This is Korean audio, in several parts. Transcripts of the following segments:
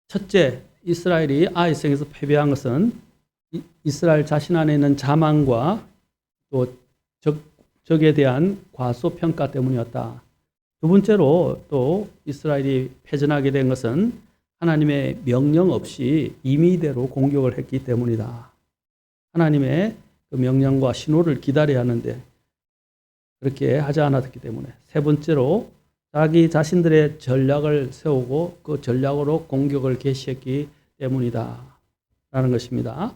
첫째, 이스라엘이 아이성에서 패배한 것은 이스라엘 자신 안에 있는 자만과 또 적에 대한 과소평가 때문이었다. 두 번째로 또 이스라엘이 패전하게 된 것은 하나님의 명령 없이 임의대로 공격을 했기 때문이다. 하나님의 그 명령과 신호를 기다려야 하는데 그렇게 하지 않았기 때문에. 세 번째로 자기 자신들의 전략을 세우고 그 전략으로 공격을 개시했기 때문이다 라는 것입니다.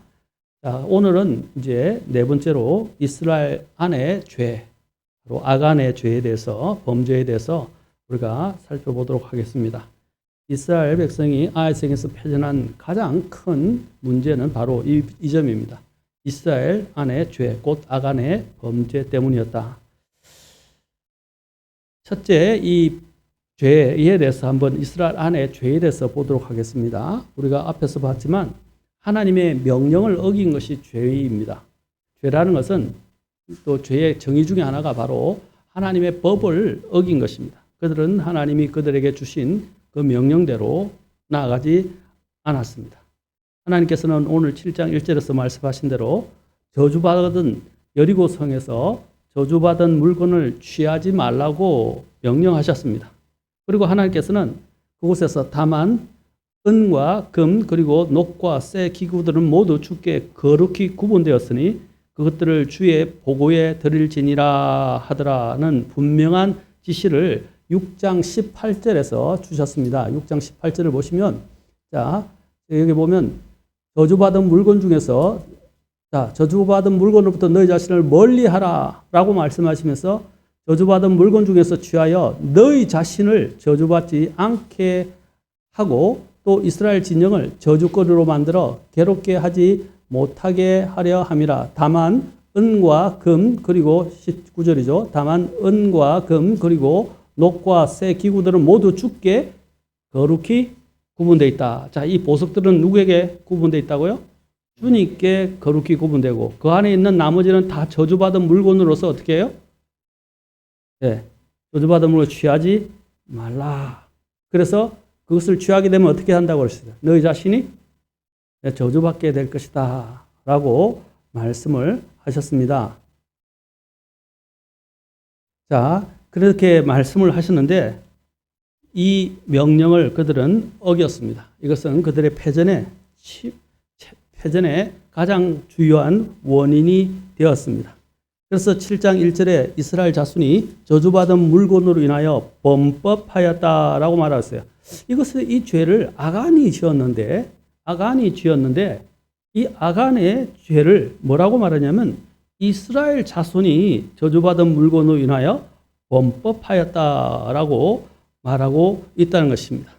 자, 오늘은 이제 네 번째로 이스라엘 안의 죄, 바로 아간의 죄에 대해서, 범죄에 대해서 우리가 살펴보도록 하겠습니다. 이스라엘 백성이 아이성에서 패전한 가장 큰 문제는 바로 이 점입니다. 이스라엘 안의 죄, 곧 아간의 범죄 때문이었다. 첫째, 이 죄에 대해서 한번 이스라엘 안의 죄에 대해서 보도록 하겠습니다. 우리가 앞에서 봤지만 하나님의 명령을 어긴 것이 죄입니다. 죄라는 것은 또 죄의 정의 중에 하나가 바로 하나님의 법을 어긴 것입니다. 그들은 하나님이 그들에게 주신 그 명령대로 나아가지 않았습니다. 하나님께서는 오늘 7장 1절에서 말씀하신 대로 저주받은 여리고 성에서 저주받은 물건을 취하지 말라고 명령하셨습니다. 그리고 하나님께서는 그곳에서 다만 은과 금 그리고 녹과 쇠 기구들은 모두 주께 거룩히 구분되었으니 그것들을 주의 보고에 드릴지니라 하더라는 분명한 지시를 6장 18절에서 주셨습니다. 6장 18절을 보시면, 자, 여기 보면 저주받은 물건 중에서, 자, 저주받은 물건으로부터 너희 자신을 멀리 하라 라고 말씀하시면서 저주받은 물건 중에서 취하여 너희 자신을 저주받지 않게 하고 또 이스라엘 진영을 저주거리로 만들어 괴롭게 하지 못하게 하려 함이라. 다만 은과 금 그리고 19절이죠. 다만 은과 금 그리고 녹과 쇠 기구들은 모두 주께 거룩히 구분되어 있다. 자, 이 보석들은 누구에게 구분되어 있다고요? 주님께 거룩히 구분되고 그 안에 있는 나머지는 다 저주받은 물건으로서 어떻게 해요? 네, 저주받은 물건을 취하지 말라. 그래서 그것을 취하게 되면 어떻게 한다고 그랬어요? 너희 자신이 저주받게 될 것이다 라고 말씀을 하셨습니다. 자, 그렇게 말씀을 하셨는데 이 명령을 그들은 어겼습니다. 이것은 그들의 패전의 가장 주요한 원인이 되었습니다. 그래서 7장 1절에 이스라엘 자손이 저주받은 물건으로 인하여 범법하였다라고 말했어요. 이것은 이 죄를 아간이 지었는데 이 아간의 죄를 뭐라고 말하냐면 이스라엘 자손이 저주받은 물건으로 인하여 범법하였다라고 말하고 있다는 것입니다.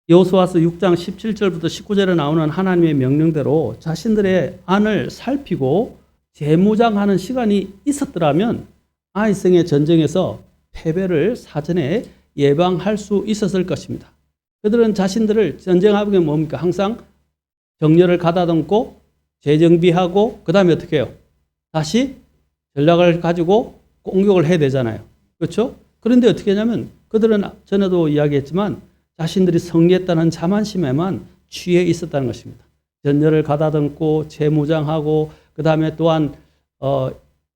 여호수아서 6장 17절부터 19절에 나오는 하나님의 명령대로 자신들의 안을 살피고 재무장하는 시간이 있었더라면 아이성의 전쟁에서 패배를 사전에 예방할 수 있었을 것입니다. 그들은 자신들을 전쟁하게 뭡니까? 항상 정렬을 가다듬고 재정비하고 그 다음에 어떻게 해요? 다시 전략을 가지고 공격을 해야 되잖아요. 그렇죠? 그런데 어떻게 하냐면 그들은 전에도 이야기했지만 자신들이 승리했다는 자만심에만 취해 있었다는 것입니다. 전열을 가다듬고 재무장하고 그 다음에 또한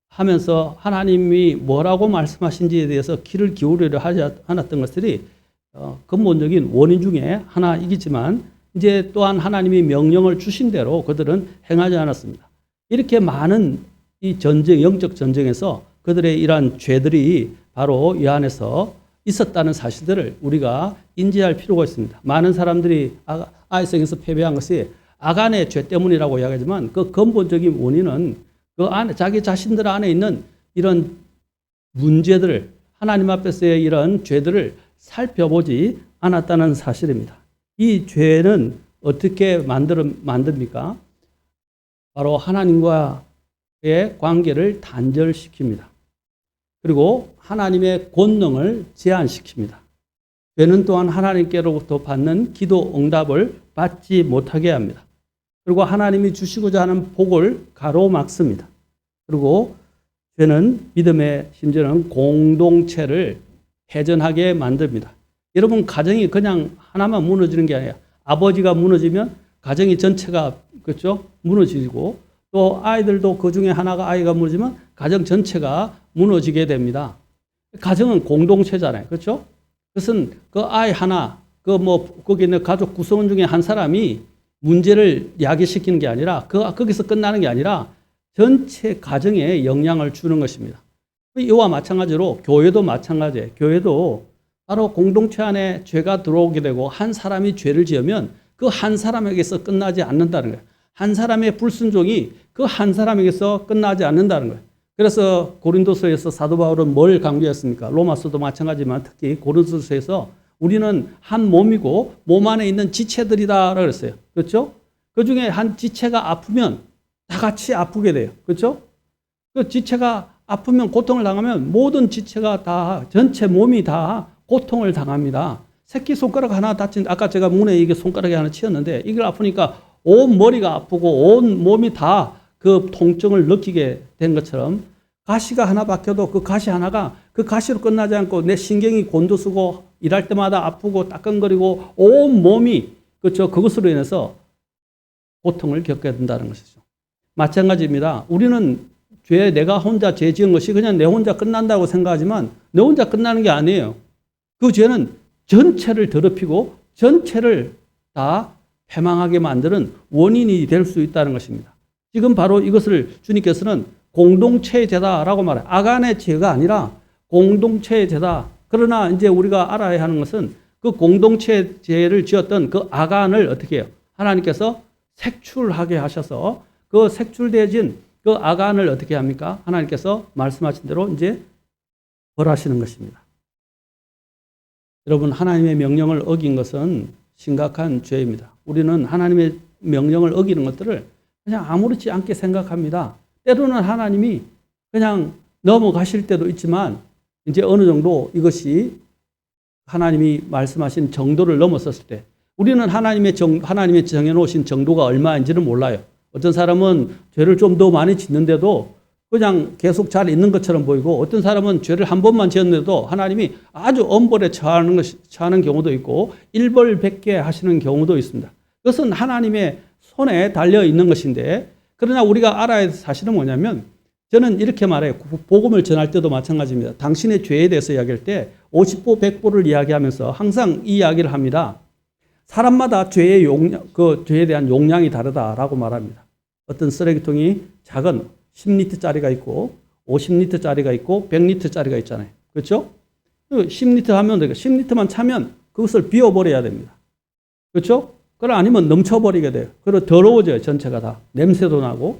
하면서 하나님이 뭐라고 말씀하신지에 대해서 귀를 기울이려 하지 않았던 것들이 근본적인 원인 중에 하나이기지만 이제 또한 하나님이 명령을 주신 대로 그들은 행하지 않았습니다. 이렇게 많은 이 전쟁, 영적 전쟁에서 그들의 이러한 죄들이 바로 이 안에서 있었다는 사실들을 우리가 인지할 필요가 있습니다. 많은 사람들이 아이성에서 패배한 것이 아간의 죄 때문이라고 이야기하지만 그 근본적인 원인은 그 안에 자기 자신들 안에 있는 이런 문제들을 하나님 앞에서의 이런 죄들을 살펴보지 않았다는 사실입니다. 이 죄는 어떻게 만듭니까? 바로 하나님과의 관계를 단절시킵니다. 그리고 하나님의 권능을 제한시킵니다. 죄는 또한 하나님께로부터 받는 기도 응답을 받지 못하게 합니다. 그리고 하나님이 주시고자 하는 복을 가로막습니다. 그리고 죄는 믿음의 심지어는 공동체를 패전하게 만듭니다. 여러분 가정이 그냥 하나만 무너지는 게 아니라 아버지가 무너지면 가정이 전체가 그렇죠? 무너지고 또 아이들도 그 중에 하나가 아이가 무너지면 가정 전체가 무너지게 됩니다. 가정은 공동체잖아요. 그렇죠? 그것은 그 아이 하나 그 뭐 거기 있는 가족 구성원 중에 한 사람이 문제를 야기시키는 게 아니라 거기서 끝나는 게 아니라 전체 가정에 영향을 주는 것입니다. 이와 마찬가지로 교회도 마찬가지예요. 교회도 바로 공동체 안에 죄가 들어오게 되고 한 사람이 죄를 지으면 그 한 사람에게서 끝나지 않는다는 거예요. 한 사람의 불순종이 그 한 사람에게서 끝나지 않는다는 거예요. 그래서 고린도서에서 사도 바울은 뭘 강조했습니까? 로마서도 마찬가지지만 특히 고린도서에서 우리는 한 몸이고 몸 안에 있는 지체들이다 그랬어요. 그렇죠? 그 중에 한 지체가 아프면 다 같이 아프게 돼요. 그렇죠? 그 지체가 아프면 고통을 당하면 모든 지체가 다 전체 몸이 다 고통을 당합니다. 새끼손가락 하나 다친 아까 제가 문에 이게 손가락에 하나 치였는데 이걸 아프니까 온 머리가 아프고 온 몸이 다 그 통증을 느끼게 된 것처럼 가시가 하나 박혀도 그 가시 하나가 그 가시로 끝나지 않고 내 신경이 곤두서고 일할 때마다 아프고 따끔거리고 온 몸이 그렇죠. 그것으로 인해서 고통을 겪게 된다는 것이죠. 마찬가지입니다. 우리는 내가 혼자 죄 지은 것이 그냥 내 혼자 끝난다고 생각하지만 내 혼자 끝나는 게 아니에요. 그 죄는 전체를 더럽히고 전체를 다 패망하게 만드는 원인이 될 수 있다는 것입니다. 지금 바로 이것을 주님께서는 공동체의 죄다라고 말해요. 아간의 죄가 아니라 공동체의 죄다. 그러나 이제 우리가 알아야 하는 것은 그 공동체의 죄를 지었던 그 아간을 어떻게 해요? 하나님께서 색출하게 하셔서 그 색출되어진 그 아간을 어떻게 합니까? 하나님께서 말씀하신 대로 이제 벌하시는 것입니다. 여러분, 하나님의 명령을 어긴 것은 심각한 죄입니다. 우리는 하나님의 명령을 어기는 것들을 그냥 아무렇지 않게 생각합니다. 때로는 하나님이 그냥 넘어가실 때도 있지만 이제 어느 정도 이것이 하나님이 말씀하신 정도를 넘어섰을 때 우리는 하나님의 정해놓으신 정도가 얼마인지는 몰라요. 어떤 사람은 죄를 좀 더 많이 짓는데도 그냥 계속 잘 있는 것처럼 보이고 어떤 사람은 죄를 한 번만 지었는데도 하나님이 아주 엄벌에 처하는 경우도 있고 일벌백계 하시는 경우도 있습니다. 그것은 하나님의 손에 달려 있는 것인데 그러나 우리가 알아야 할 사실은 뭐냐면 저는 이렇게 말해요. 복음을 전할 때도 마찬가지입니다. 당신의 죄에 대해서 이야기할 때 50보 100보를 이야기하면서 항상 이 이야기를 합니다. 사람마다 죄에 대한 용량이 다르다라고 말합니다. 어떤 쓰레기통이 작은 10리터짜리가 있고 50리터짜리가 있고 100리터짜리가 있잖아요. 그렇죠? 10리터 하면 10리터만 차면 그것을 비워버려야 됩니다. 그렇죠? 그럼 아니면 넘쳐버리게 돼요. 그리고 더러워져요. 전체가 다. 냄새도 나고.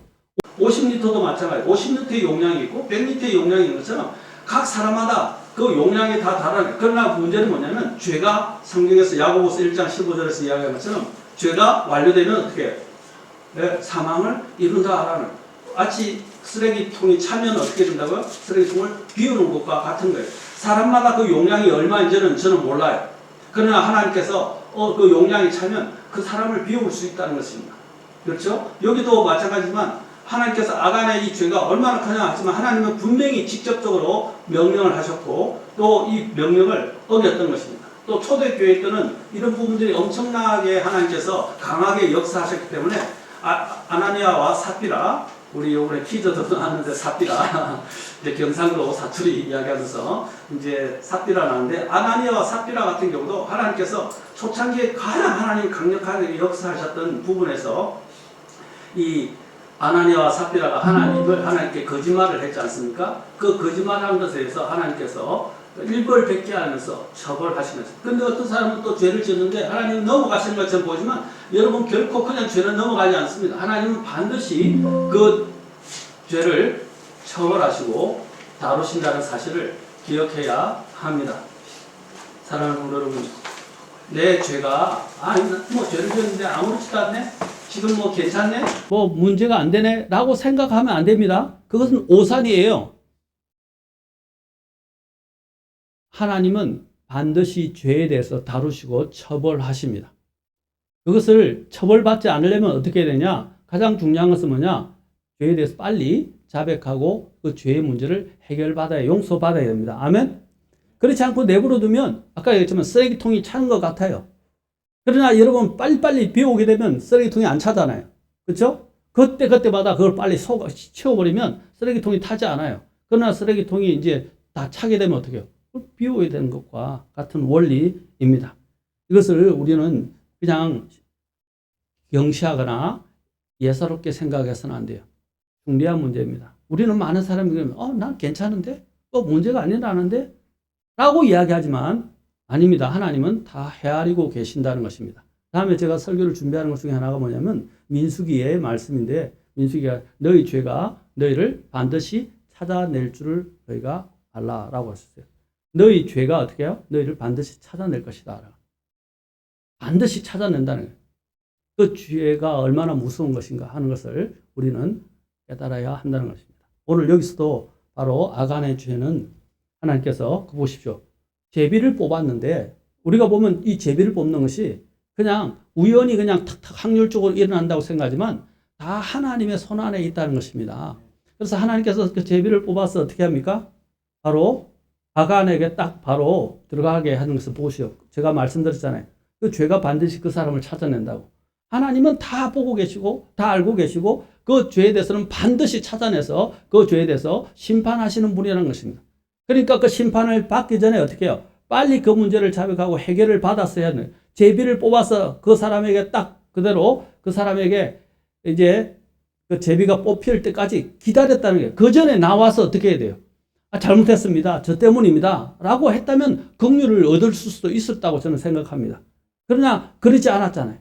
50리터도 마찬가지예요. 50리터의 용량이 있고 100리터의 용량이 있는 것처럼 각 사람마다 그 용량이 다 다르다. 그러나 문제는 뭐냐면 죄가 성경에서 야고보서 1장 15절에서 이야기한 것처럼 죄가 완료되면 어떻게 해요? 네, 사망을 이룬다라는 마치 쓰레기통이 차면 어떻게 된다고요? 쓰레기통을 비우는 것과 같은 거예요. 사람마다 그 용량이 얼마인지는 저는 몰라요. 그러나 하나님께서 그 용량이 차면 그 사람을 비울 수 있다는 것입니다. 그렇죠? 여기도 마찬가지지만 하나님께서 아간의 이 죄가 얼마나 크냐 하지만 하나님은 분명히 직접적으로 명령을 하셨고 또 이 명령을 어겼던 것입니다. 또 초대교회 때는 이런 부분들이 엄청나게 하나님께서 강하게 역사하셨기 때문에 아나니아와 삽비라 우리 이번에 퀴즈도 나왔는데 삽비라 이제 경상도 사투리 이야기하면서 이제 삽비라 나왔는데 아나니아와 삽비라 같은 경우도 하나님께서 초창기에 가장 하나님 강력하게 역사하셨던 부분에서 이 아나니아와 삽비라가 하나님께 거짓말을 했지 않습니까? 그 거짓말하는 것에 대해서 하나님께서 일벌백계 하면서 처벌하시면서 근데 어떤 사람은 또 죄를 지었는데 하나님은 넘어가시는 것처럼 보지만 여러분 결코 그냥 죄는 넘어가지 않습니다. 하나님은 반드시 그 죄를 처벌하시고 다루신다는 사실을 기억해야 합니다. 사랑하는 여러분, 내 죄가 뭐 죄를 지었는데 아무렇지도 않네? 지금 뭐 괜찮네? 뭐 문제가 안 되네? 라고 생각하면 안 됩니다. 그것은 오산이에요. 하나님은 반드시 죄에 대해서 다루시고 처벌하십니다. 그것을 처벌받지 않으려면 어떻게 해야 되냐? 가장 중요한 것은 뭐냐? 죄에 대해서 빨리 자백하고 그 죄의 문제를 해결받아야 용서받아야 됩니다. 아멘? 그렇지 않고 내버려 두면 아까 얘기했지만 쓰레기통이 차는 것 같아요. 그러나 여러분 빨리빨리 비 오게 되면 쓰레기통이 안 차잖아요. 그렇죠? 그때마다 그걸 빨리 채워버리면 쓰레기통이 타지 않아요. 그러나 쓰레기통이 이제 다 차게 되면 어떻게 해요? 비 오게 되는 것과 같은 원리입니다. 이것을 우리는 그냥 경시하거나 예사롭게 생각해서는 안 돼요. 중대한 문제입니다. 우리는 많은 사람들이 난 괜찮은데? 문제가 안 일어나는데? 라고 이야기하지만 아닙니다. 하나님은 다 헤아리고 계신다는 것입니다. 다음에 제가 설교를 준비하는 것 중에 하나가 뭐냐면 민수기의 말씀인데 민수기가 너희 죄가 너희를 반드시 찾아낼 줄을 너희가 알라라고 하셨어요. 너희 죄가 어떻게 해요? 너희를 반드시 찾아낼 것이다. 반드시 찾아낸다는 거예요. 그 죄가 얼마나 무서운 것인가 하는 것을 우리는 깨달아야 한다는 것입니다. 오늘 여기서도 바로 아간의 죄는 하나님께서 보십시오. 제비를 뽑았는데 우리가 보면 이 제비를 뽑는 것이 그냥 우연히 그냥 탁탁 확률적으로 일어난다고 생각하지만 다 하나님의 손 안에 있다는 것입니다. 그래서 하나님께서 그 제비를 뽑아서 어떻게 합니까? 바로 아간에게 딱 바로 들어가게 하는 것을 보시오. 제가 말씀드렸잖아요. 그 죄가 반드시 그 사람을 찾아낸다고. 하나님은 다 보고 계시고 다 알고 계시고 그 죄에 대해서는 반드시 찾아내서 그 죄에 대해서 심판하시는 분이라는 것입니다. 그러니까 그 심판을 받기 전에 어떻게 해요? 빨리 그 문제를 자백하고 해결을 받았어야 하는 제비를 뽑아서 그 사람에게 딱 그대로 그 사람에게 이제 그 제비가 뽑힐 때까지 기다렸다는 거예요. 그 전에 나와서 어떻게 해야 돼요? 잘못했습니다. 저 때문입니다. 라고 했다면 긍휼을 얻을 수도 있었다고 저는 생각합니다. 그러나 그러지 않았잖아요.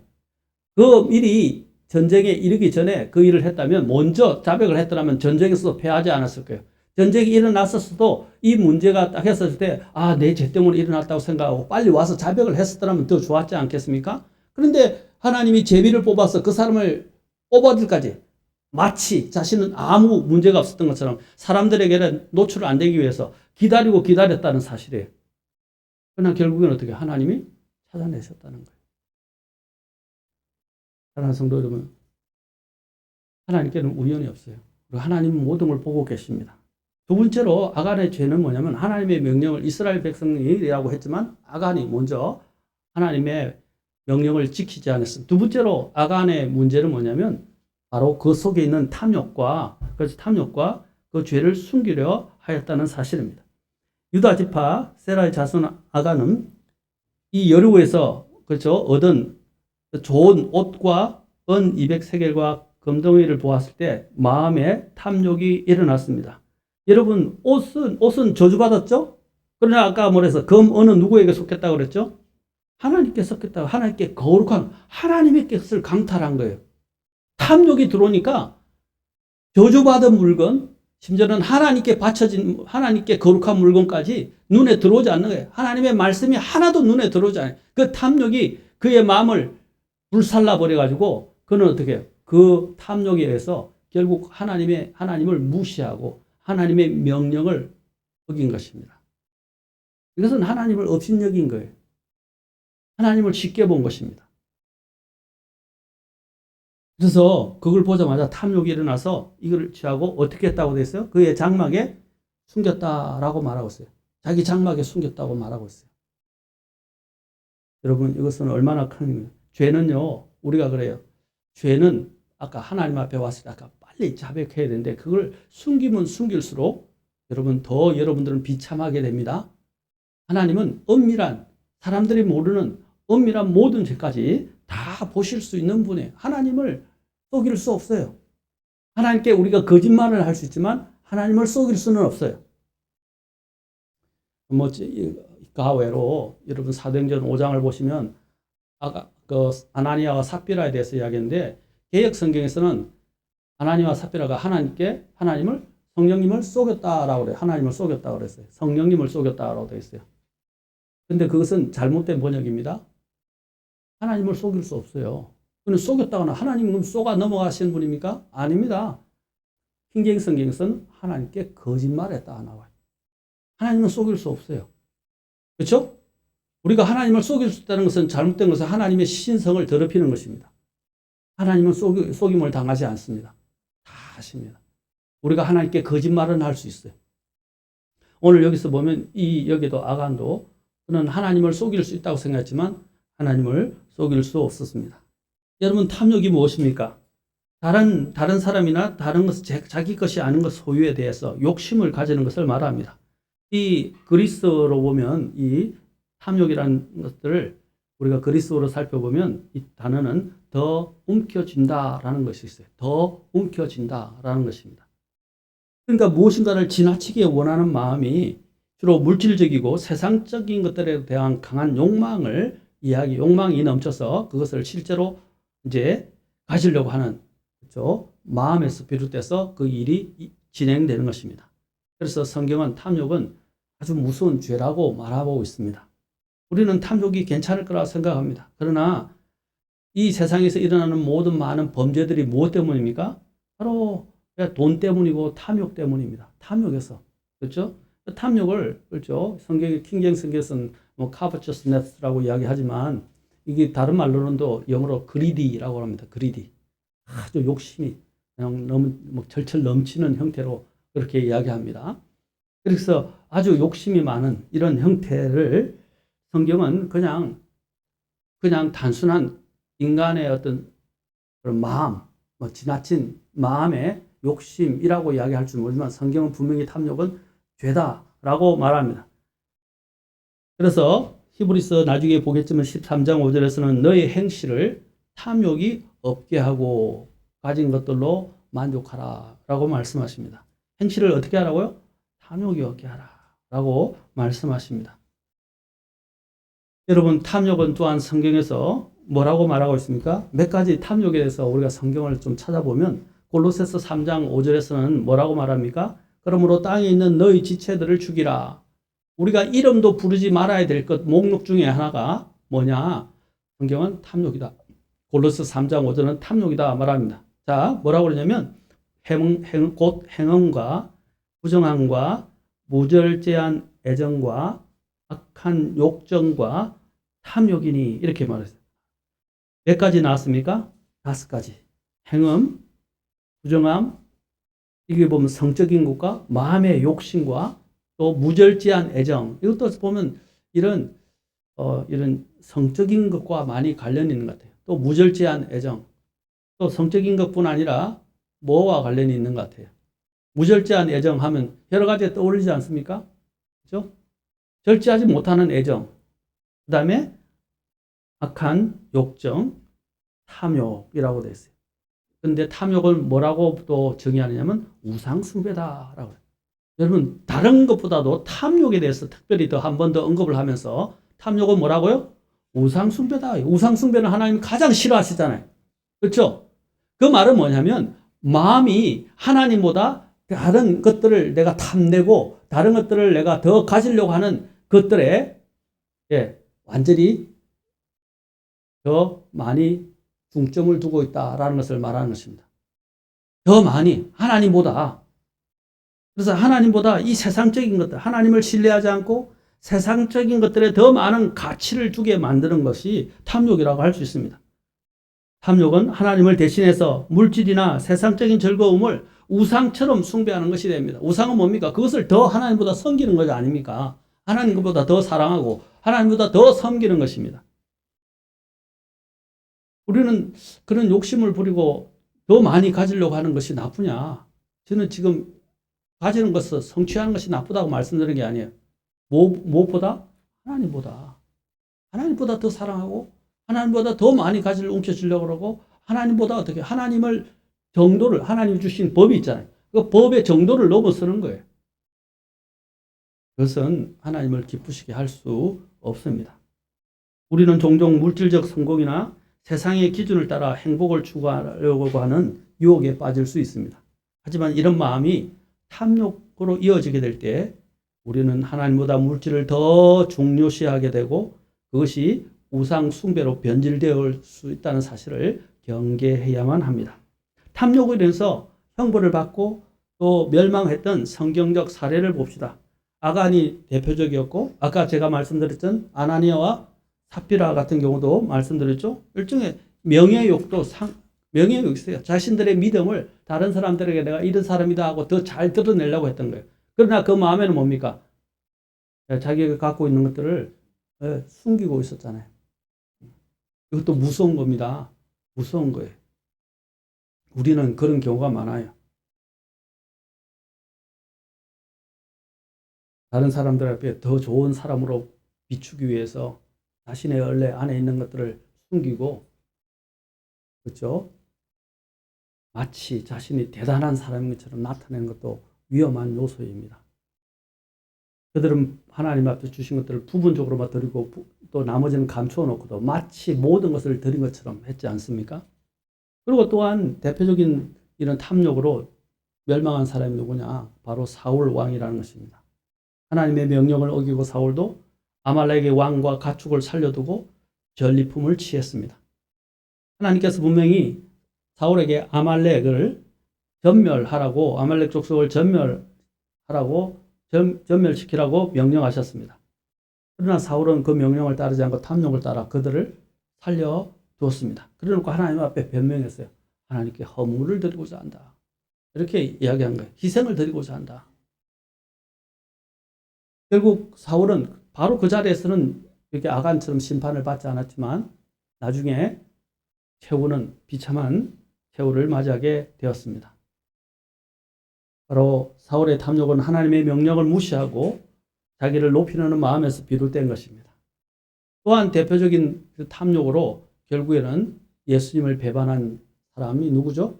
그 일이 전쟁에 이르기 전에 그 일을 했다면 먼저 자백을 했더라면 전쟁에서도 패하지 않았을 거예요. 전쟁이 일어났었어도 이 문제가 딱 했을 때 내 죄 때문에 일어났다고 생각하고 빨리 와서 자백을 했었더라면 더 좋았지 않겠습니까? 그런데 하나님이 제비를 뽑아서 그 사람을 뽑아들까지 마치 자신은 아무 문제가 없었던 것처럼 사람들에게는 노출 안 되기 위해서 기다렸다는 사실이에요. 그러나 결국엔 어떻게 하나님이 찾아내셨다는 거예요. 사랑하는 성도 여러분, 하나님께는 우연이 없어요. 그리고 하나님은 모든 걸 보고 계십니다. 두 번째로 아간의 죄는 뭐냐면 하나님의 명령을 이스라엘 백성이라고 했지만 아간이 먼저 하나님의 명령을 지키지 않았습니다. 두 번째로 아간의 문제는 뭐냐면 바로 그 속에 있는 탐욕과 그 죄를 숨기려 하였다는 사실입니다. 유다 지파 세라의 자손 아간은 이 여리고에서 그렇죠 얻은 좋은 옷과 은 200세겔과 금덩이를 보았을 때 마음에 탐욕이 일어났습니다. 여러분 옷은 저주받았죠? 그러나 아까 뭐래서 금은은 누구에게 속했다고 그랬죠? 하나님께 속했다고. 하나님께 거룩한 하나님의 것을 강탈한 거예요. 탐욕이 들어오니까 저주받은 물건, 심지어는 하나님께 바쳐진 하나님께 거룩한 물건까지 눈에 들어오지 않는 거예요. 하나님의 말씀이 하나도 눈에 들어오지 않아요. 그 탐욕이 그의 마음을 불살라 버려가지고 그는 어떻게 해요? 그 탐욕에 의해서 결국 하나님을 무시하고 하나님의 명령을 어긴 것입니다. 이것은 하나님을 업신여긴 거예요. 하나님을 쉽게 본 것입니다. 그래서 그걸 보자마자 탐욕이 일어나서 이걸 취하고 어떻게 했다고 되어 있어요? 그의 장막에 숨겼다라고 말하고 있어요. 자기 장막에 숨겼다고 말하고 있어요. 여러분 이것은 얼마나 큰 죄는요. 우리가 그래요. 죄는 아까 하나님 앞에 왔을 때 아까 빨리 자백해야 되는데 그걸 숨기면 숨길수록 여러분들은 비참하게 됩니다. 하나님은 엄밀한 사람들이 모르는 엄밀한 모든 죄까지 다 보실 수 있는 분이에요. 하나님을 속일 수 없어요. 하나님께 우리가 거짓말을 할 수 있지만 하나님을 속일 수는 없어요. 가외로 여러분 사도행전 5장을 보시면 아까 그 아나니아와 삽비라에 대해서 이야기했는데 개역 성경에서는 아나니아와 삽비라가 하나님을 성령님을 속였다라고 그래요. 하나님을 속였다고 그랬어요. 성령님을 속였다라고 되어 있어요. 근데 그것은 잘못된 번역입니다. 하나님을 속일 수 없어요. 그는 속였다거나 하나님은 속아 넘어가시는 분입니까? 아닙니다. 킹제임스 성경에서는 하나님께 거짓말했다 나와요. 하나님은 속일 수 없어요. 그렇죠? 우리가 하나님을 속일 수 있다는 것은 잘못된 것은 하나님의 신성을 더럽히는 것입니다. 하나님은 속임을 당하지 않습니다. 다 아십니다. 우리가 하나님께 거짓말은 할 수 있어요. 오늘 여기서 보면 여기도 아간도 그는 하나님을 속일 수 있다고 생각했지만 하나님을 속일 수 없었습니다. 여러분, 탐욕이 무엇입니까? 다른 사람이나 다른 것, 자기 것이 아닌 것 소유에 대해서 욕심을 가지는 것을 말합니다. 이 그리스어로 보면 이 탐욕이라는 것들을 우리가 그리스어로 살펴보면 이 단어는 더 움켜쥔다라는 것이 있어요. 더 움켜쥔다라는 것입니다. 그러니까 무엇인가를 지나치게 원하는 마음이 주로 물질적이고 세상적인 것들에 대한 강한 욕망이 넘쳐서 그것을 실제로 이제 가지려고 하는, 그렇죠? 마음에서 비롯돼서 그 일이 진행되는 것입니다. 그래서 성경은 탐욕은 아주 무서운 죄라고 말하고 있습니다. 우리는 탐욕이 괜찮을 거라고 생각합니다. 그러나 이 세상에서 일어나는 모든 많은 범죄들이 무엇 때문입니까? 바로 돈 때문이고 탐욕 때문입니다. 탐욕에서. 그렇죠? 탐욕을, 그렇죠? 성경의 킹제임스 성경에서는 뭐 covetousness라고 이야기하지만 이게 다른 말로는도 영어로 greedy라고 합니다. greedy. 아주 욕심이 그냥 너무 뭐 절철 넘치는 형태로 그렇게 이야기합니다. 그래서 아주 욕심이 많은 이런 형태를 성경은 그냥 단순한 인간의 어떤 그런 마음, 뭐 지나친 마음의 욕심이라고 이야기할 줄 모르지만 성경은 분명히 탐욕은 죄다라고 말합니다. 그래서 히브리서 나중에 보겠지만 13장 5절에서는 너의 행실을 탐욕이 없게 하고 가진 것들로 만족하라 라고 말씀하십니다. 행실을 어떻게 하라고요? 탐욕이 없게 하라 라고 말씀하십니다. 여러분, 탐욕은 또한 성경에서 뭐라고 말하고 있습니까? 몇 가지 탐욕에 대해서 우리가 성경을 좀 찾아보면 골로새서 3장 5절에서는 뭐라고 말합니까? 그러므로 땅에 있는 너희 지체들을 죽이라. 우리가 이름도 부르지 말아야 될 것 목록 중에 하나가 뭐냐? 성경은 탐욕이다. 골로새 3장 5절은 탐욕이다 말합니다. 자, 뭐라고 그러냐면 곧 행음과 부정함과 무절제한 애정과 악한 욕정과 탐욕이니 이렇게 말했어요. 몇 가지 나왔습니까? 5가지. 행음, 부정함, 이게 보면 성적인 것과 마음의 욕심과 또 무절제한 애정. 이것도 보면 이런 성적인 것과 많이 관련이 있는 것 같아요. 또 무절제한 애정. 또 성적인 것뿐 아니라 뭐와 관련이 있는 것 같아요. 무절제한 애정 하면 여러 가지 떠올리지 않습니까? 그렇죠? 절제하지 못하는 애정. 그 다음에 악한 욕정, 탐욕이라고 되어 있어요. 그런데 탐욕을 뭐라고 또 정의하느냐면 우상숭배다라고 해요. 여러분, 다른 것보다도 탐욕에 대해서 특별히 더 한 번 더 언급을 하면서 탐욕은 뭐라고요? 우상숭배다. 우상숭배는 하나님 가장 싫어하시잖아요. 그렇죠? 그 말은 뭐냐면 마음이 하나님보다 다른 것들을 내가 탐내고 다른 것들을 내가 더 가지려고 하는 것들에 완전히 더 많이 중점을 두고 있다라는 것을 말하는 것입니다. 더 많이 하나님보다. 그래서 하나님보다 이 세상적인 것들, 하나님을 신뢰하지 않고 세상적인 것들에 더 많은 가치를 두게 만드는 것이 탐욕이라고 할 수 있습니다. 탐욕은 하나님을 대신해서 물질이나 세상적인 즐거움을 우상처럼 숭배하는 것이 됩니다. 우상은 뭡니까? 그것을 더 하나님보다 섬기는 것이 아닙니까? 하나님보다 더 사랑하고 하나님보다 더 섬기는 것입니다. 우리는 그런 욕심을 부리고 더 많이 가지려고 하는 것이 나쁘냐? 저는 지금 가지는 것을 성취하는 것이 나쁘다고 말씀드리는 게 아니에요. 무엇보다? 하나님보다 더 사랑하고 하나님보다 더 많이 가지를 움켜쥐려고 그러고 하나님보다 어떻게 하나님을 정도를 하나님 주신 법이 있잖아요. 그 법의 정도를 넘어서는 거예요. 그것은 하나님을 기쁘시게 할 수 없습니다. 우리는 종종 물질적 성공이나 세상의 기준을 따라 행복을 추구하려고 하는 유혹에 빠질 수 있습니다. 하지만 이런 마음이 탐욕으로 이어지게 될 때 우리는 하나님보다 물질을 더 중요시하게 되고 그것이 우상 숭배로 변질되어 수 있다는 사실을 경계해야만 합니다. 탐욕으로 인해서 형벌을 받고 또 멸망했던 성경적 사례를 봅시다. 아간이 대표적이었고 아까 제가 말씀드렸던 아나니아와 삽비라 같은 경우도 말씀드렸죠. 일종의 명예욕이 있어요. 자신들의 믿음을 다른 사람들에게 내가 이런 사람이다 하고 더 잘 드러내려고 했던 거예요. 그러나 그 마음에는 뭡니까? 자기가 갖고 있는 것들을 숨기고 있었잖아요. 이것도 무서운 겁니다. 무서운 거예요. 우리는 그런 경우가 많아요. 다른 사람들 앞에 더 좋은 사람으로 비추기 위해서 자신의 원래 안에 있는 것들을 숨기고, 그렇죠? 마치 자신이 대단한 사람인 것처럼 나타내는 것도 위험한 요소입니다. 그들은 하나님 앞에 주신 것들을 부분적으로만 드리고 또 나머지는 감추어 놓고도 마치 모든 것을 드린 것처럼 했지 않습니까? 그리고 또한 대표적인 이런 탐욕으로 멸망한 사람이 누구냐? 바로 사울 왕이라는 것입니다. 하나님의 명령을 어기고 사울도 아말렉의 왕과 가축을 살려두고 전리품을 취했습니다. 하나님께서 분명히 사울에게 아말렉을 전멸하라고, 아말렉 족속을 전멸시키라고 명령하셨습니다. 그러나 사울은 그 명령을 따르지 않고 탐욕을 따라 그들을 살려두었습니다. 그래놓고 하나님 앞에 변명했어요. 하나님께 허물을 드리고자 한다. 이렇게 이야기한 거예요. 희생을 드리고자 한다. 결국 사울은 바로 그 자리에서는 이렇게 아간처럼 심판을 받지 않았지만 나중에 최후는 비참한 최후를 맞이하게 되었습니다. 바로 사울의 탐욕은 하나님의 명령을 무시하고 자기를 높이려는 마음에서 비롯된 것입니다. 또한 대표적인 그 탐욕으로 결국에는 예수님을 배반한 사람이 누구죠?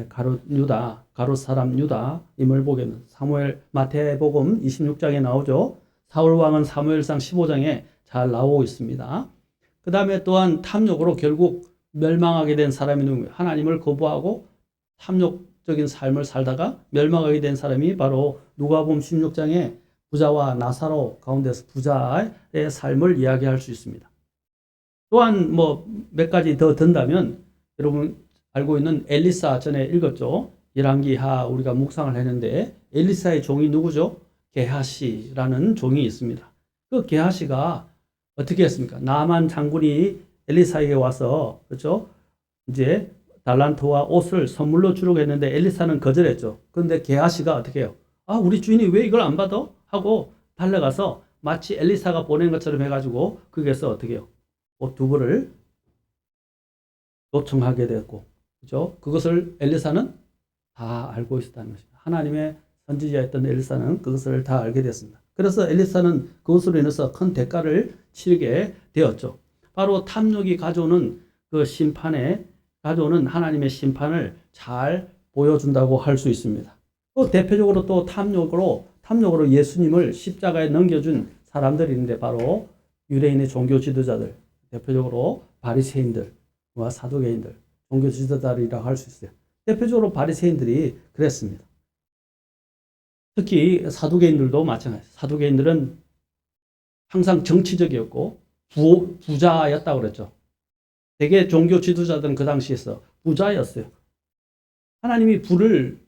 가롯 사람 유다임을 보게 됩니다. 마태복음 26장에 나오죠. 사울 왕은 사무엘상 15장에 잘 나오고 있습니다. 그 다음에 또한 탐욕으로 결국 멸망하게 된 사람이 누구예요? 하나님을 거부하고 탐욕적인 삶을 살다가 멸망하게 된 사람이 바로 누가복음 16장에 부자와 나사로 가운데서 부자의 삶을 이야기할 수 있습니다. 또한 몇 가지 더 든다면 여러분 알고 있는 엘리사 전에 읽었죠. 열왕기하 우리가 묵상을 했는데 엘리사의 종이 누구죠? 게하시라는 종이 있습니다. 그 게하시가 어떻게 했습니까? 나만 장군이 엘리사에게 와서 그렇죠? 이제 달란트와 옷을 선물로 주려고 했는데 엘리사는 거절했죠. 그런데 게하시가 어떻게 해요? 우리 주인이 왜 이걸 안 받아? 하고 달려가서 마치 엘리사가 보낸 것처럼 해가지고 거기에서 어떻게 해요? 옷 두 벌을 요청하게 됐고, 그렇죠? 그것을 엘리사는 다 알고 있었다는 것입니다. 하나님의 선지자였던 엘리사는 그것을 다 알게 됐습니다. 그래서 엘리사는 그것으로 인해서 큰 대가를 치르게 되었죠. 바로 탐욕이 가져오는 하나님의 심판을 잘 보여준다고 할 수 있습니다. 또 대표적으로 또 탐욕으로 예수님을 십자가에 넘겨준 사람들이 있는데 바로 유대인의 종교 지도자들, 대표적으로 바리새인들과 사두개인들, 종교 지도자들이라고 할 수 있어요. 대표적으로 바리새인들이 그랬습니다. 특히 사두개인들도 마찬가지예요. 사두개인들은 항상 정치적이었고 부자였다고 그랬죠. 대개 종교 지도자들은 그 당시에서 부자였어요. 하나님이 부를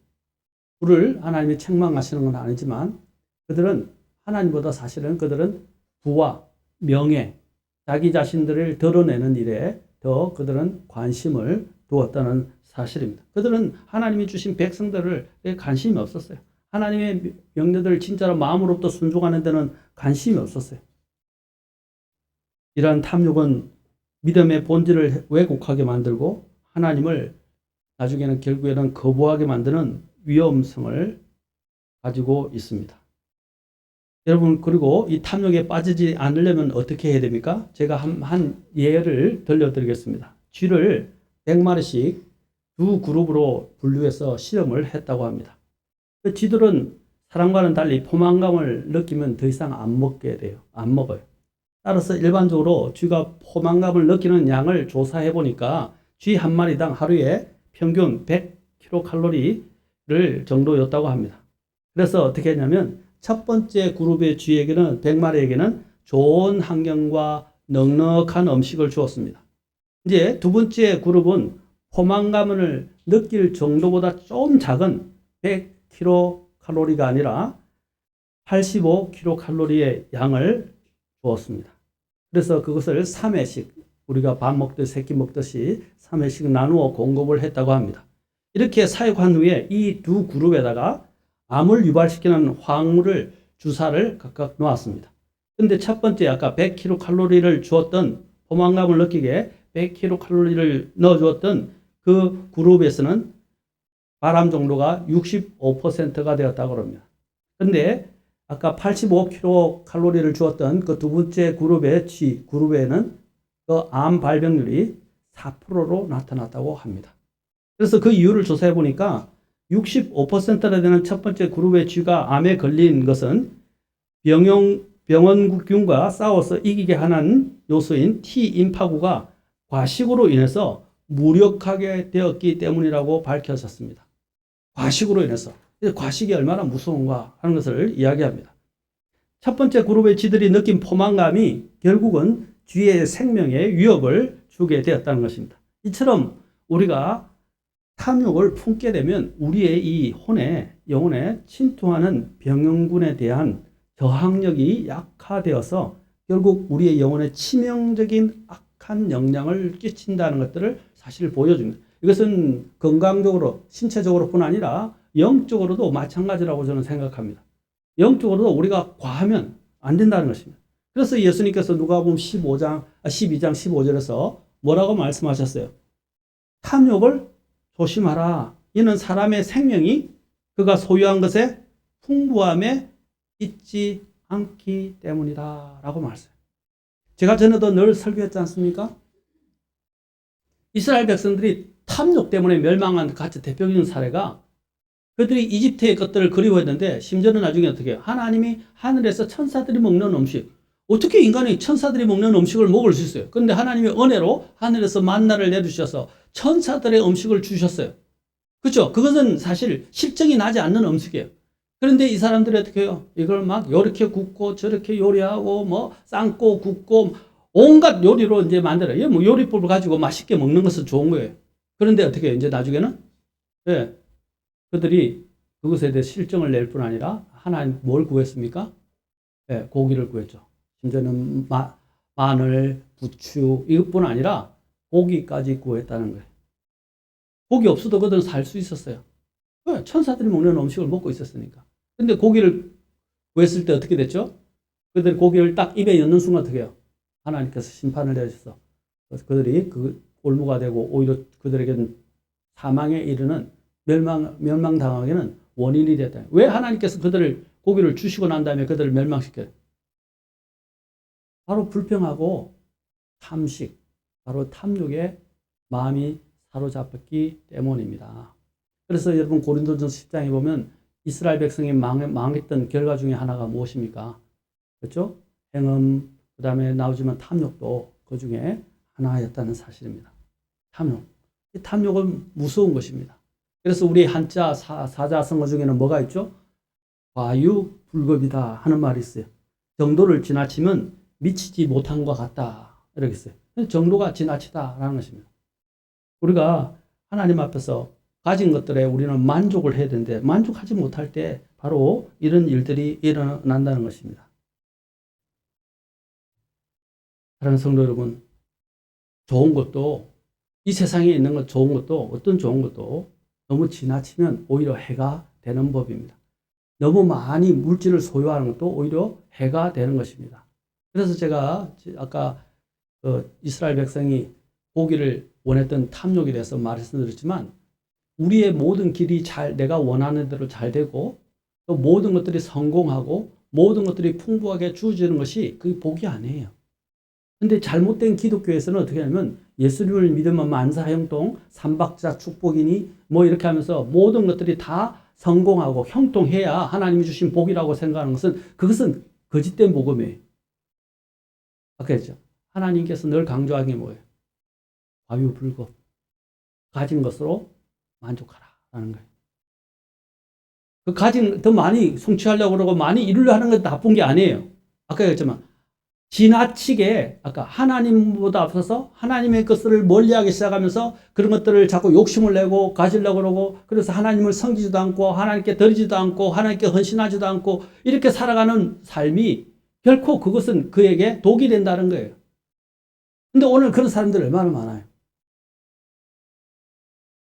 하나님이 책망하시는 건 아니지만 그들은 하나님보다 사실은 그들은 부와 명예, 자기 자신들을 드러내는 일에 더 그들은 관심을 두었다는 사실입니다. 그들은 하나님이 주신 백성들을 관심이 없었어요. 하나님의 명령들을 진짜로 마음으로부터 순종하는 데는 관심이 없었어요. 이러한 탐욕은 믿음의 본질을 왜곡하게 만들고 하나님을 나중에는 결국에는 거부하게 만드는 위험성을 가지고 있습니다. 여러분, 그리고 이 탐욕에 빠지지 않으려면 어떻게 해야 됩니까? 제가 한 예를 들려드리겠습니다. 쥐를 100마리씩 두 그룹으로 분류해서 실험을 했다고 합니다. 그 쥐들은 사람과는 달리 포만감을 느끼면 더 이상 안 먹게 돼요. 안 먹어요. 따라서 일반적으로 쥐가 포만감을 느끼는 양을 조사해 보니까 쥐 한 마리당 하루에 평균 100kcal 정도였다고 합니다. 그래서 어떻게 했냐면 첫 번째 그룹의 쥐에게는 100마리에게는 좋은 환경과 넉넉한 음식을 주었습니다. 이제 두 번째 그룹은 포만감을 느낄 정도보다 좀 작은 100kcal가 아니라 85kcal의 양을 주었습니다. 그래서 그것을 3회씩 우리가 밥 먹듯이 새끼 먹듯이 3회씩 나누어 공급을 했다고 합니다. 이렇게 사육한 후에 이 두 그룹에다가 암을 유발시키는 화학물을 주사를 각각 놓았습니다. 근데 첫 번째 아까 100kcal를 주었던 포만감을 느끼게 100kcal를 넣어주었던 그 그룹에서는 바람 정도가 65%가 되었다고 합니다. 근데 아까 85kcal를 주었던 그 두 번째 그룹에는 그 암 발병률이 4%로 나타났다고 합니다. 그래서 그 이유를 조사해 보니까 65%나 되는 첫 번째 그룹의 쥐가 암에 걸린 것은 병원균과 싸워서 이기게 하는 요소인 T인파구가 과식으로 인해서 무력하게 되었기 때문이라고 밝혀졌습니다. 과식으로 인해서. 과식이 얼마나 무서운가 하는 것을 이야기합니다. 첫 번째 그룹의 쥐들이 느낀 포만감이 결국은 쥐의 생명에 위협을 주게 되었다는 것입니다. 이처럼 우리가 탐욕을 품게 되면 우리의 이 영혼에 침투하는 병영군에 대한 저항력이 약화되어서 결국 우리의 영혼에 치명적인 악한 영향을 끼친다는 것들을 사실 보여줍니다. 이것은 건강적으로, 신체적으로뿐 아니라 영적으로도 마찬가지라고 저는 생각합니다. 영적으로도 우리가 과하면 안 된다는 것입니다. 그래서 예수님께서 누가복음 12장 15절에서 뭐라고 말씀하셨어요? 탐욕을 조심하라. 이는 사람의 생명이 그가 소유한 것에 풍부함에 있지 않기 때문이다 라고 말했어요. 제가 전에도 늘 설교했지 않습니까? 이스라엘 백성들이 탐욕 때문에 멸망한 같이 대표적인 사례가 그들이 이집트의 것들을 그리워했는데 심지어는 나중에 어떻게 해요? 하나님이 하늘에서 천사들이 먹는 음식, 어떻게 인간이 천사들이 먹는 음식을 먹을 수 있어요? 그런데 하나님이 은혜로 하늘에서 만나를 내주셔서 천사들의 음식을 주셨어요. 그렇죠? 그것은 사실 실증이 나지 않는 음식이에요. 그런데 이 사람들이 어떻게 해요? 이걸 막 이렇게 굽고 저렇게 요리하고 뭐 삶고 굽고 온갖 요리로 이제 만들어요. 뭐 요리법을 가지고 맛있게 먹는 것은 좋은 거예요. 그런데 어떻게 해요? 이제 나중에는 네, 그들이 그것에 대해 실증을 낼 뿐 아니라 하나님 뭘 구했습니까? 네, 고기를 구했죠. 심지어는 마늘, 부추 이것뿐 아니라 고기까지 구했다는 거예요. 고기 없어도 그들은 살 수 있었어요. 네, 천사들이 먹는 음식을 먹고 있었으니까. 근데 고기를 구했을 때 어떻게 됐죠? 그들이 고기를 딱 입에 넣는 순간 어떻게 해요? 하나님께서 심판을 내주셔서 그들이 그 올무가 되고 오히려 그들에게는 사망에 이르는 멸망당하게는 원인이 됐다. 왜 하나님께서 그들을 고기를 주시고 난 다음에 그들을 멸망시켜요? 바로 불평하고 탐식, 바로 탐욕에 마음이 사로잡혔기 때문입니다. 그래서 여러분 고린도전서 10장에 보면 이스라엘 백성이 망했던 결과 중에 하나가 무엇입니까? 그렇죠? 행음, 그 다음에 나오지만 탐욕도 그 중에 하나였다는 사실입니다. 탐욕. 이 탐욕은 무서운 것입니다. 그래서 우리 한자 사자성어 중에는 뭐가 있죠? 과유불급이다 하는 말이 있어요. 정도를 지나치면 미치지 못한 것 같다. 이렇게 있어요. 정도가 지나치다라는 것입니다. 우리가 하나님 앞에서 가진 것들에 우리는 만족을 해야 되는데 만족하지 못할 때 바로 이런 일들이 일어난다는 것입니다. 사랑하는 성도 여러분, 좋은 것도 이 세상에 있는 것 좋은 것도 어떤 좋은 것도 너무 지나치면 오히려 해가 되는 법입니다. 너무 많이 물질을 소유하는 것도 오히려 해가 되는 것입니다. 그래서 제가 아까 이스라엘 백성이 고기를 원했던 탐욕에 대해서 말씀드렸지만 우리의 모든 길이 내가 원하는 대로 잘 되고 또 모든 것들이 성공하고 모든 것들이 풍부하게 주어지는 것이 그게 복이 아니에요. 근데 잘못된 기독교에서는 어떻게 하냐면 예수님을 믿으면 만사 형통, 삼박자 축복이니 뭐 이렇게 하면서 모든 것들이 다 성공하고 형통해야 하나님이 주신 복이라고 생각하는 그것은 거짓된 복음이에요. 아까 했죠. 하나님께서 늘 강조하는 게 뭐예요? 과유불급. 가진 것으로 만족하라라는 거예요. 그 가진 더 많이 성취하려고 그러고 많이 이루려 하는 건 나쁜 게 아니에요. 아까 얘기했지만 지나치게 아까 하나님보다 앞서서 하나님의 것을 멀리하기 시작하면서 그런 것들을 자꾸 욕심을 내고 가지려고 그러고 그래서 하나님을 섬기지도 않고 하나님께 드리지도 않고 하나님께 헌신하지도 않고 이렇게 살아가는 삶이 결코 그것은 그에게 독이 된다는 거예요. 근데 오늘 그런 사람들 얼마나 많아요.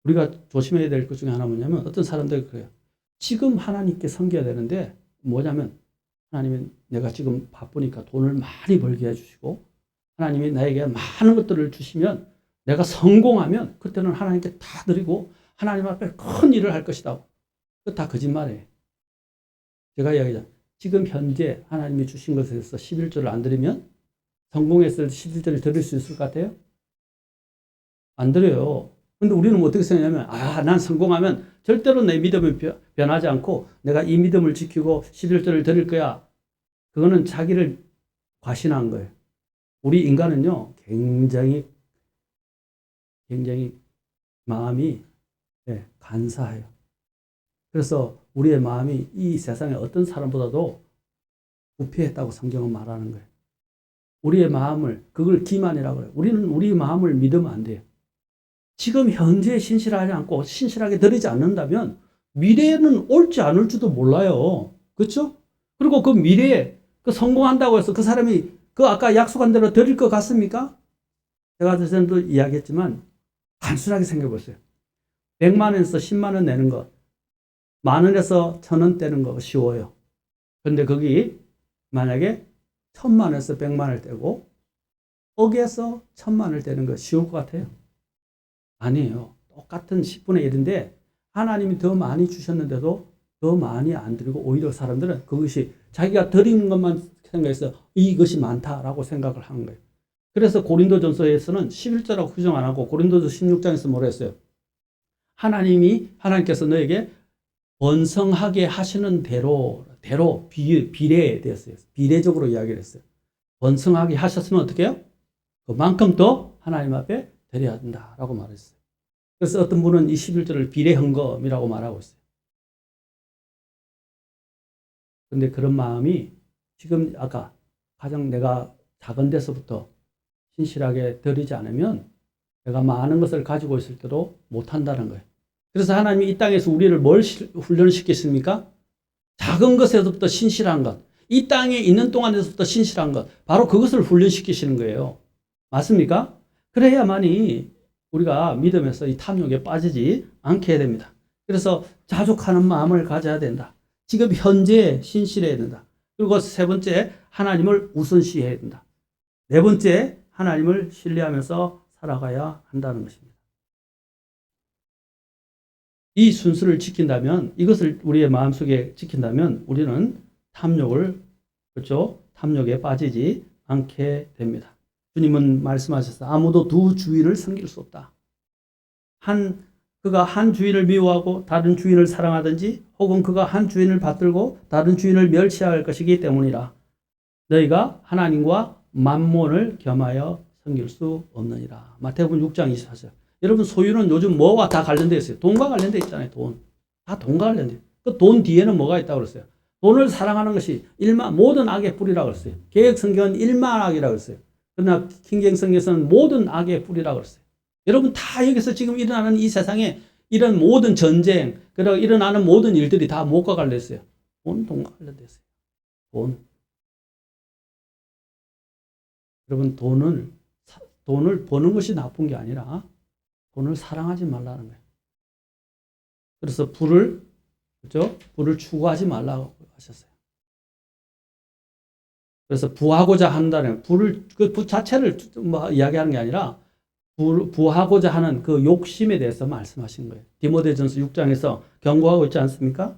우리가 조심해야 될 것 중에 하나 뭐냐면 어떤 사람들이 그래요. 지금 하나님께 섬겨야 되는데 뭐냐면 하나님은 내가 지금 바쁘니까 돈을 많이 벌게 해주시고 하나님이 나에게 많은 것들을 주시면 내가 성공하면 그때는 하나님께 다 드리고 하나님 앞에 큰 일을 할 것이다. 그거 다 거짓말이에요. 제가 이야기하잖아요. 지금 현재 하나님이 주신 것에 대해서 11조를 안 드리면 성공했을 때 11조를 드릴 수 있을 것 같아요? 안 드려요. 근데 우리는 어떻게 생각하냐면 난 성공하면 절대로 내 믿음을 변하지 않고 내가 이 믿음을 지키고 11조를 드릴 거야. 그거는 자기를 과신한 거예요. 우리 인간은요, 굉장히 마음이 간사해요. 그래서 우리의 마음이 이 세상의 어떤 사람보다도 부패했다고 성경은 말하는 거예요. 우리의 마음을, 그걸 기만이라고 그래요. 우리는 우리 마음을 믿으면 안 돼요. 지금 현재에 신실하지 않고 신실하게 드리지 않는다면 미래에는 올지 안 올지도 몰라요. 그렇죠? 그리고 그 미래에 그 성공한다고 해서 그 사람이 그 아까 약속한 대로 드릴 것 같습니까? 제가 전에도 이야기했지만 단순하게 생각해 보세요. 100만 원에서 10만 원 내는 것, 만 원에서 1,000원 떼는 거 쉬워요. 그런데 거기 만약에 1,000만 원에서 100만 원을 떼고 억에서 1,000만 원을 떼는 거 쉬울 것 같아요? 아니에요. 똑같은 10분의 1인데 하나님이 더 많이 주셨는데도 더 많이 안 드리고 오히려 사람들은 그것이 자기가 드리는 것만 생각해서 이것이 많다라고 생각을 하는 거예요. 그래서 고린도전서에서는 11조라고 규정 안 하고 고린도서 16장에서 뭐라 했어요? 하나님께서 너에게 번성하게 하시는 대로 비례에 대해서 비례적으로 이야기를 했어요. 번성하게 하셨으면 어떻게 해요? 그만큼 더 하나님 앞에 드려야 된다라고 말했어요. 그래서 어떤 분은 이 11조를 비례헌금이라고 말하고 있어요. 근데 그런 마음이 지금 아까 가장 내가 작은 데서부터 신실하게 드리지 않으면 내가 많은 것을 가지고 있을 때도 못한다는 거예요. 그래서 하나님이 이 땅에서 우리를 뭘 훈련시켰습니까? 작은 것에서부터 신실한 것. 이 땅에 있는 동안에서부터 신실한 것. 바로 그것을 훈련시키시는 거예요. 맞습니까? 그래야만이 우리가 믿음에서 이 탐욕에 빠지지 않게 됩니다. 그래서 자족하는 마음을 가져야 된다. 지금 현재에 신실해야 된다. 그리고 세 번째, 하나님을 우선시해야 된다. 네 번째, 하나님을 신뢰하면서 살아가야 한다는 것입니다. 이 순서를 지킨다면, 이것을 우리의 마음속에 지킨다면 우리는 탐욕에 빠지지 않게 됩니다. 주님은 말씀하셨어요. 아무도 두 주인을 섬길 수 없다. 그가 한 주인을 미워하고 다른 주인을 사랑하든지 혹은 그가 한 주인을 받들고 다른 주인을 멸시할 것이기 때문이라. 너희가 하나님과 만몬을 겸하여 섬길 수 없느니라. 마태복음 6장 24절. 여러분 소유는 요즘 뭐와 다 관련되어 있어요? 돈과 관련되어 있잖아요. 돈. 다 돈과 관련돼요. 그 돈 뒤에는 뭐가 있다고 그랬어요? 돈을 사랑하는 것이 모든 악의 뿌리라고 그랬어요. 개역 성경은 일만악이라고 그랬어요. 그러나 킹제임스 성경에서는 모든 악의 뿌리라고 그랬어요. 여러분 다 여기서 지금 일어나는 이 세상에 이런 모든 전쟁, 그리고 일어나는 모든 일들이 다 무엇과 관련됐어요? 돈과 관련됐어요. 돈. 여러분 돈을 버는 것이 나쁜 게 아니라 돈을 사랑하지 말라는 거예요. 그래서 불을 추구하지 말라고 하셨어요. 그래서 부하고자 한다는 그 불 자체를 이야기하는 게 아니라 부하고자 하는 그 욕심에 대해서 말씀하신 거예요. 디모데전서 6장에서 경고하고 있지 않습니까?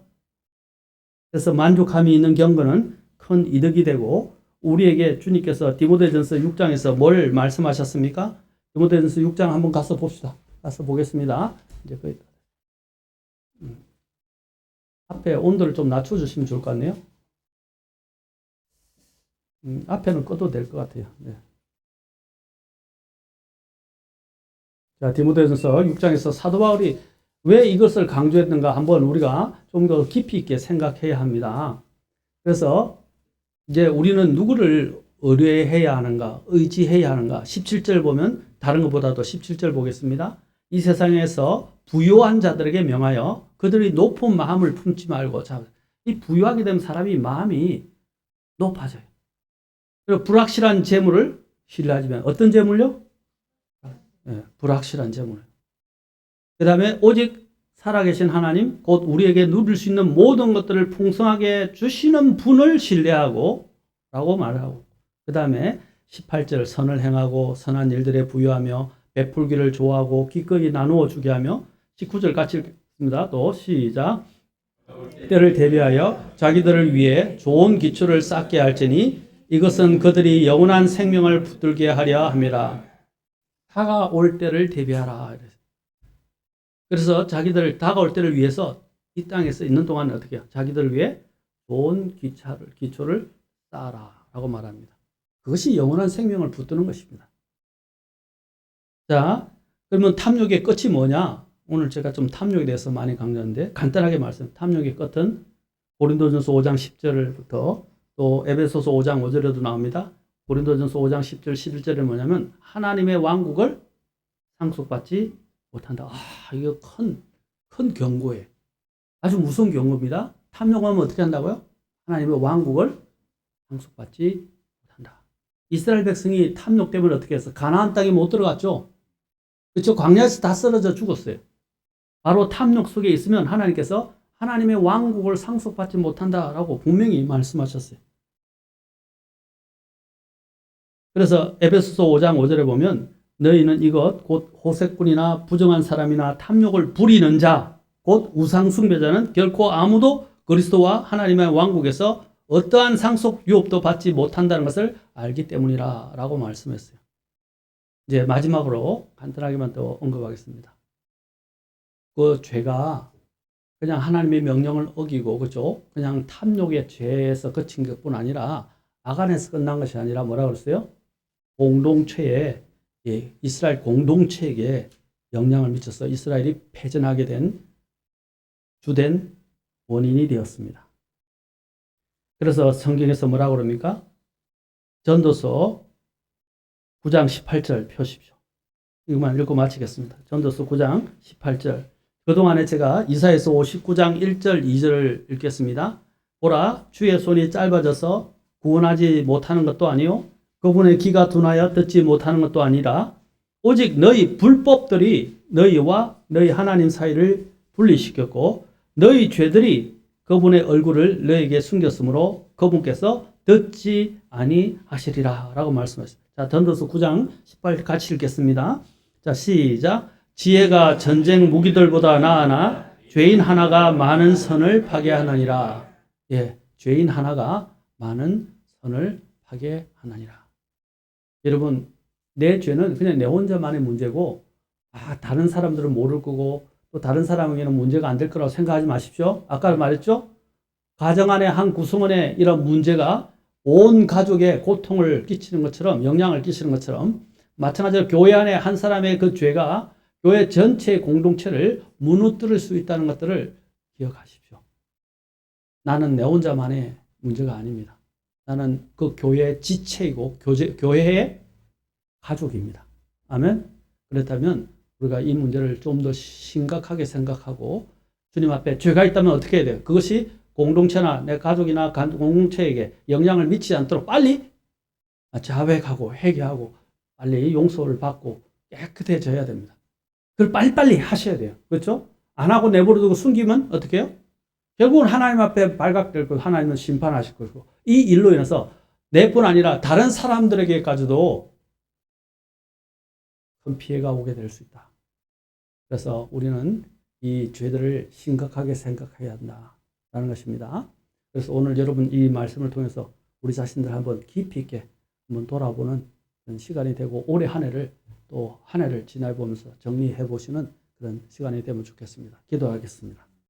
그래서 만족함이 있는 경건은 큰 이득이 되고 우리에게 주님께서 디모데전서 6장에서 뭘 말씀하셨습니까? 디모데전서 6장 한번 가서 봅시다. 가서 보겠습니다. 이제 거의 앞에 온도를 좀 낮춰주시면 좋을 것 같네요. 앞에는 꺼도 될 것 같아요. 네. 자, 디모데전서 6장에서 사도 바울이 왜 이것을 강조했는가 한번 우리가 좀 더 깊이 있게 생각해야 합니다. 그래서 이제 우리는 누구를 의뢰해야 하는가, 의지해야 하는가. 17절 보면 다른 것보다도 17절 보겠습니다. 이 세상에서 부유한 자들에게 명하여 그들이 높은 마음을 품지 말고. 자, 이 부유하게 되면 사람이 마음이 높아져요. 그리고 불확실한 재물을 신뢰하지만 어떤 재물요? 네, 불확실한 재물. 그 다음에 오직 살아계신 하나님, 곧 우리에게 누릴 수 있는 모든 것들을 풍성하게 주시는 분을 신뢰하고 라고 말하고, 그 다음에 18절 선을 행하고 선한 일들에 부유하며 베풀기를 좋아하고 기꺼이 나누어 주게 하며, 19절 같이 읽습니다. 또 시작. 때를 대비하여 자기들을 위해 좋은 기초를 쌓게 할지니 이것은 그들이 영원한 생명을 붙들게 하려 함이라. 다가올 때를 대비하라. 그래서 자기들 다가올 때를 위해서 이 땅에서 있는 동안 어떻게 해요? 자기들을 위해 좋은 기초를 쌓아라 라고 말합니다. 그것이 영원한 생명을 붙드는 것입니다. 자, 그러면 탐욕의 끝이 뭐냐? 오늘 제가 좀 탐욕에 대해서 많이 강조하는데 간단하게 탐욕의 끝은 고린도전서 5장 10절부터 또 에베소서 5장 5절에도 나옵니다. 고린도전서 5장 10절 11절에 뭐냐면 하나님의 왕국을 상속받지 못한다. 이거 큰 경고예요. 아주 무서운 경고입니다. 탐욕하면 어떻게 한다고요? 하나님의 왕국을 상속받지 못한다. 이스라엘 백성이 탐욕 때문에 어떻게 했어? 가나안 땅에 못 들어갔죠. 그렇죠? 광야에서 다 쓰러져 죽었어요. 바로 탐욕 속에 있으면 하나님께서 하나님의 왕국을 상속받지 못한다라고 분명히 말씀하셨어요. 그래서 에베소서 5장 5절에 보면 너희는 이것 곧 호색꾼이나 부정한 사람이나 탐욕을 부리는 자 곧 우상 숭배자는 결코 아무도 그리스도와 하나님의 왕국에서 어떠한 상속 유업도 받지 못한다는 것을 알기 때문이라 라고 말씀했어요. 이제 마지막으로 간단하게만 또 언급하겠습니다. 그 죄가 그냥 하나님의 명령을 어기고, 그죠? 그냥 탐욕의 죄에서 그친 것뿐 아니라 아간에서 끝난 것이 아니라 뭐라 그랬어요? 공동체에, 이스라엘 공동체에게 영향을 미쳐서 이스라엘이 패전하게 된 주된 원인이 되었습니다. 그래서 성경에서 뭐라고 그럽니까? 전도서 9장 18절 펴십시오. 이것만 읽고 마치겠습니다. 전도서 9장 18절. 그동안에 제가 이사야서 59장 1절 2절을 읽겠습니다. 보라, 주의 손이 짧아져서 구원하지 못하는 것도 아니요 그분의 귀가 둔하여 듣지 못하는 것도 아니라 오직 너희 불법들이 너희와 너희 하나님 사이를 분리시켰고 너희 죄들이 그분의 얼굴을 너희에게 숨겼으므로 그분께서 듣지 아니하시리라 라고 말씀하셨습니다. 자, 전도서 9장 18 같이 읽겠습니다. 자, 시작. 지혜가 전쟁 무기들보다 나으나 죄인 하나가 많은 선을 파괴하느니라. 죄인 하나가 많은 선을 파괴하느니라. 여러분, 내 죄는 그냥 내 혼자만의 문제고 다른 사람들은 모를 거고 또 다른 사람에게는 문제가 안 될 거라고 생각하지 마십시오. 아까 말했죠? 가정 안에 한 구성원의 이런 문제가 온 가족에 고통을 끼치는 것처럼, 영향을 끼치는 것처럼 마찬가지로 교회 안에 한 사람의 그 죄가 교회 전체의 공동체를 무너뜨릴 수 있다는 것들을 기억하십시오. 나는 내 혼자만의 문제가 아닙니다. 나는 그 교회의 지체이고 교회의 가족입니다. 아멘? 그렇다면 우리가 이 문제를 좀 더 심각하게 생각하고 주님 앞에 죄가 있다면 어떻게 해야 돼요? 그것이 공동체나 내 가족이나 공동체에게 영향을 미치지 않도록 빨리 자백하고 회개하고 빨리 용서를 받고 깨끗해져야 됩니다. 그걸 빨리빨리 하셔야 돼요. 그렇죠? 안 하고 내버려두고 숨기면 어떻게 해요? 결국은 하나님 앞에 발각될 거고 하나님은 심판하실 거고 이 일로 인해서 내뿐 아니라 다른 사람들에게까지도 큰 피해가 오게 될 수 있다. 그래서 우리는 이 죄들을 심각하게 생각해야 한다라는 것입니다. 그래서 오늘 여러분 이 말씀을 통해서 우리 자신들 한번 깊이 있게 한번 돌아보는 그런 시간이 되고 올해 한 해를 또 한 해를 지나보면서 정리해 보시는 그런 시간이 되면 좋겠습니다. 기도하겠습니다.